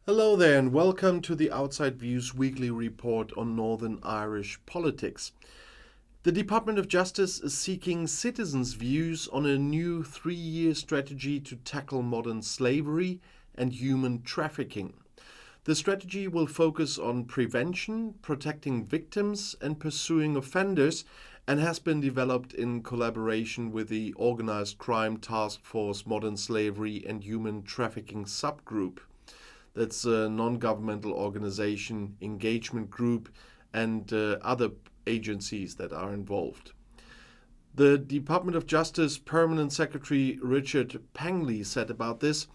Hello there, and welcome to the Outside Views weekly report on Northern Irish politics. The Department of Justice is seeking citizens' views on a new 3-year strategy to tackle modern slavery and human trafficking. The strategy will focus on prevention, protecting victims, and pursuing offenders, and has been developed in collaboration with the Organized Crime Task Force Modern Slavery and Human Trafficking Subgroup. That's a non-governmental organization, engagement group, and other agencies that are involved. The Department of Justice Permanent Secretary Richard Pangley said about this,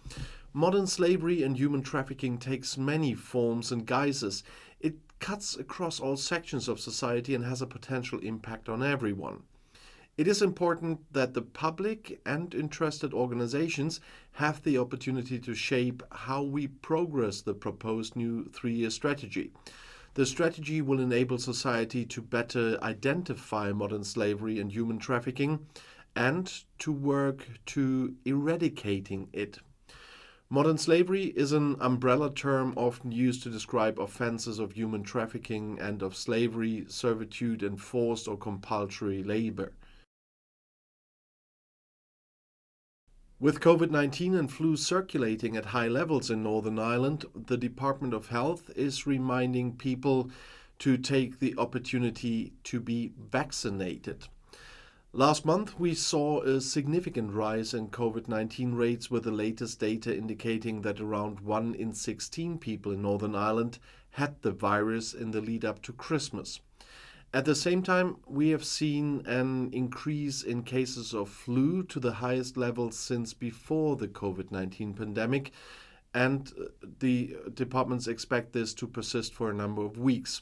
"Modern slavery and human trafficking takes many forms and guises. It cuts across all sections of society and has a potential impact on everyone. It is important that the public and interested organizations have the opportunity to shape how we progress the proposed new 3-year strategy. The strategy will enable society to better identify modern slavery and human trafficking and to work to eradicating it." Modern slavery is an umbrella term often used to describe offenses of human trafficking and of slavery, servitude, and forced or compulsory labor. With COVID-19 and flu circulating at high levels in Northern Ireland, the Department of Health is reminding people to take the opportunity to be vaccinated. Last month, we saw a significant rise in COVID-19 rates, with the latest data indicating that around 1 in 16 people in Northern Ireland had the virus in the lead up to Christmas. At the same time, we have seen an increase in cases of flu to the highest levels since before the COVID-19 pandemic, and the departments expect this to persist for a number of weeks.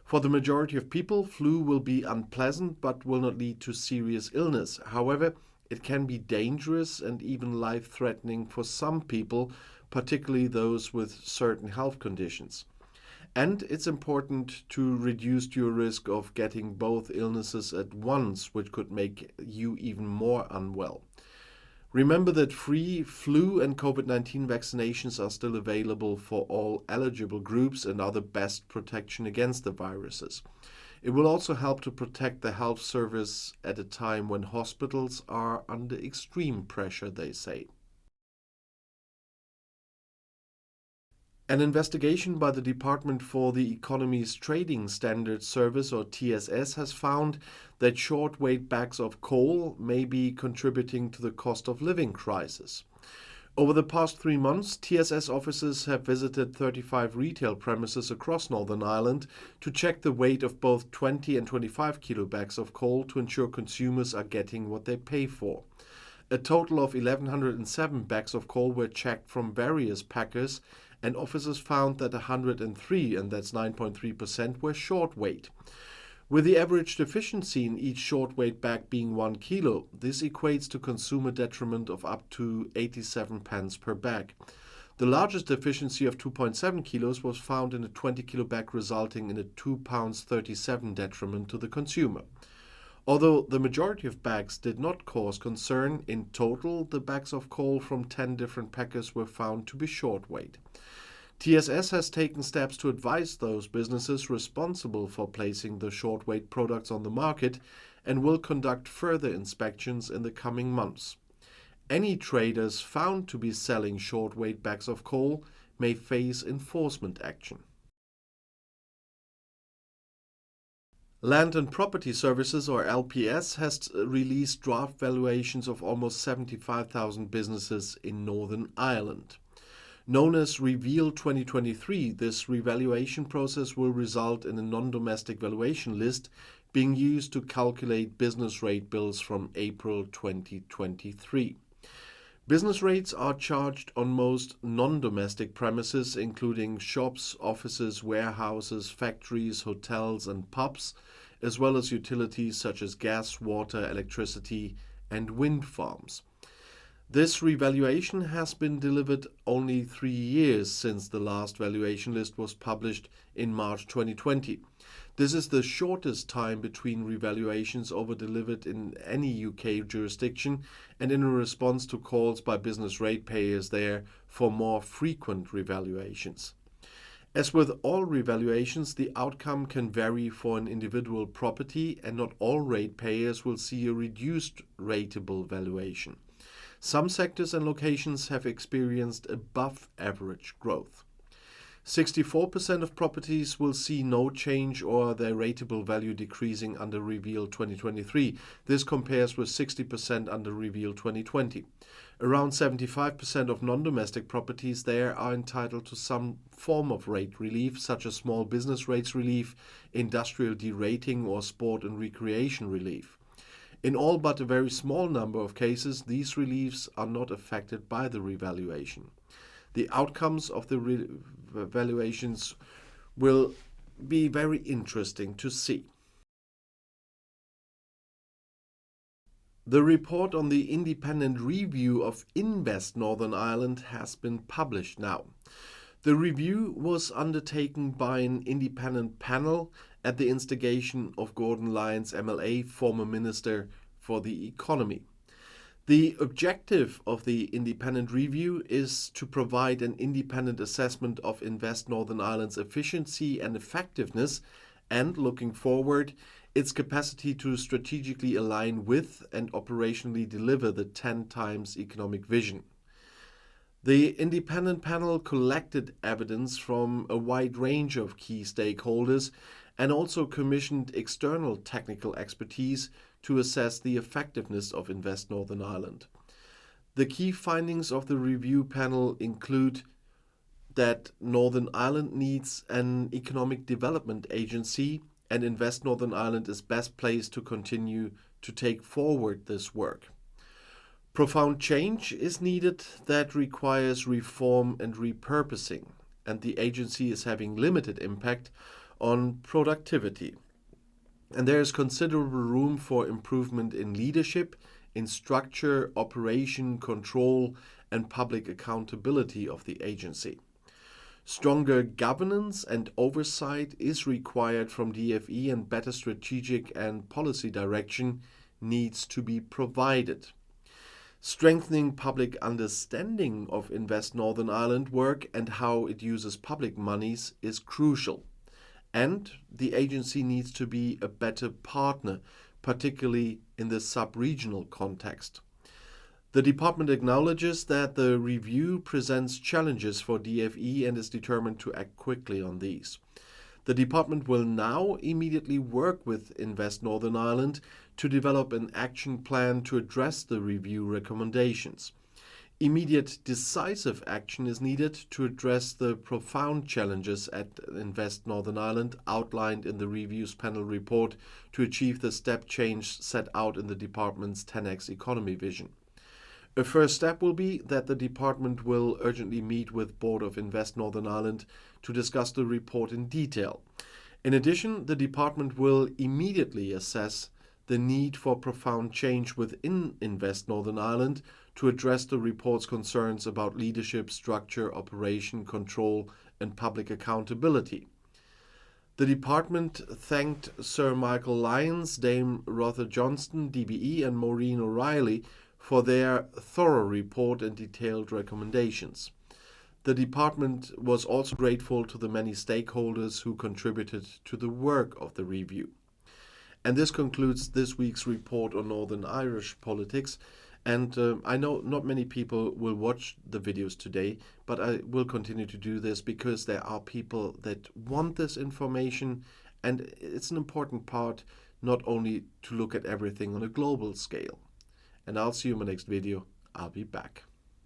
For the majority of people, flu will be unpleasant but will not lead to serious illness. However, it can be dangerous and even life-threatening for some people, particularly those with certain health conditions. And it's important to reduce your risk of getting both illnesses at once, which could make you even more unwell. Remember that free flu and COVID-19 vaccinations are still available for all eligible groups and are the best protection against the viruses. It will also help to protect the health service at a time when hospitals are under extreme pressure, they say. An investigation by the Department for the Economy's Trading Standards Service, or TSS, has found that short-weight bags of coal may be contributing to the cost of living crisis. Over the past 3 months, TSS officers have visited 35 retail premises across Northern Ireland to check the weight of both 20 and 25 kilo bags of coal to ensure consumers are getting what they pay for. A total of 1,107 bags of coal were checked from various packers, and officers found that 103, and that's 9.3%, were short weight. With the average deficiency in each short weight bag being 1 kilo, this equates to consumer detriment of up to 87 pence per bag. The largest deficiency of 2.7 kilos was found in a 20 kilo bag, resulting in a £2.37 detriment to the consumer. Although the majority of bags did not cause concern, in total the bags of coal from 10 different packers were found to be short weight. TSS has taken steps to advise those businesses responsible for placing the short weight products on the market and will conduct further inspections in the coming months. Any traders found to be selling short weight bags of coal may face enforcement action. Land and Property Services, or LPS, has released draft valuations of almost 75,000 businesses in Northern Ireland. Known as Reveal 2023, this revaluation process will result in a non-domestic valuation list being used to calculate business rate bills from April 2023. Business rates are charged on most non-domestic premises, including shops, offices, warehouses, factories, hotels, and pubs, as well as utilities such as gas, water, electricity, and wind farms. This revaluation has been delivered only 3 years since the last valuation list was published in March 2020. This is the shortest time between revaluations over-delivered in any UK jurisdiction, and in a response to calls by business ratepayers there for more frequent revaluations. As with all revaluations, the outcome can vary for an individual property, and not all ratepayers will see a reduced rateable valuation. Some sectors and locations have experienced above average growth. 64% of properties will see no change or their rateable value decreasing under Reveal 2023. This compares with 60% under Reveal 2020. Around 75% of non-domestic properties there are entitled to some form of rate relief, such as small business rates relief, industrial derating, or sport and recreation relief. In all but a very small number of cases, these reliefs are not affected by the revaluation. The outcomes of the revaluations will be very interesting to see. The report on the independent review of Invest Northern Ireland has been published now. The review was undertaken by an independent panel at the instigation of Gordon Lyons MLA, former Minister for the Economy. The objective of the independent review is to provide an independent assessment of Invest Northern Ireland's efficiency and effectiveness, and, looking forward, its capacity to strategically align with and operationally deliver the 10 times economic vision. The independent panel collected evidence from a wide range of key stakeholders and also commissioned external technical expertise to assess the effectiveness of Invest Northern Ireland. The key findings of the review panel include that Northern Ireland needs an economic development agency, and Invest Northern Ireland is best placed to continue to take forward this work. Profound change is needed that requires reform and repurposing, and the agency is having limited impact on productivity. And there is considerable room for improvement in leadership, in structure, operation, control, and public accountability of the agency. Stronger governance and oversight is required from DFE, and better strategic and policy direction needs to be provided. Strengthening public understanding of Invest Northern Ireland work and how it uses public monies is crucial. And the agency needs to be a better partner, particularly in the sub-regional context. The department acknowledges that the review presents challenges for DFE and is determined to act quickly on these. The department will now immediately work with Invest Northern Ireland to develop an action plan to address the review recommendations. Immediate decisive action is needed to address the profound challenges at Invest Northern Ireland outlined in the Reviews Panel report to achieve the step change set out in the department's 10x economy vision. A first step will be that the department will urgently meet with Board of Invest Northern Ireland to discuss the report in detail. In addition, the department will immediately assess the need for profound change within Invest Northern Ireland to address the report's concerns about leadership, structure, operation, control, and public accountability. The department thanked Sir Michael Lyons, Dame Rotha Johnston, DBE, and Maureen O'Reilly for their thorough report and detailed recommendations. The department was also grateful to the many stakeholders who contributed to the work of the review. And this concludes this week's report on Northern Irish politics. And I know not many people will watch the videos today, but I will continue to do this because there are people that want this information, and it's an important part not only to look at everything on a global scale. And I'll see you in my next video. I'll be back.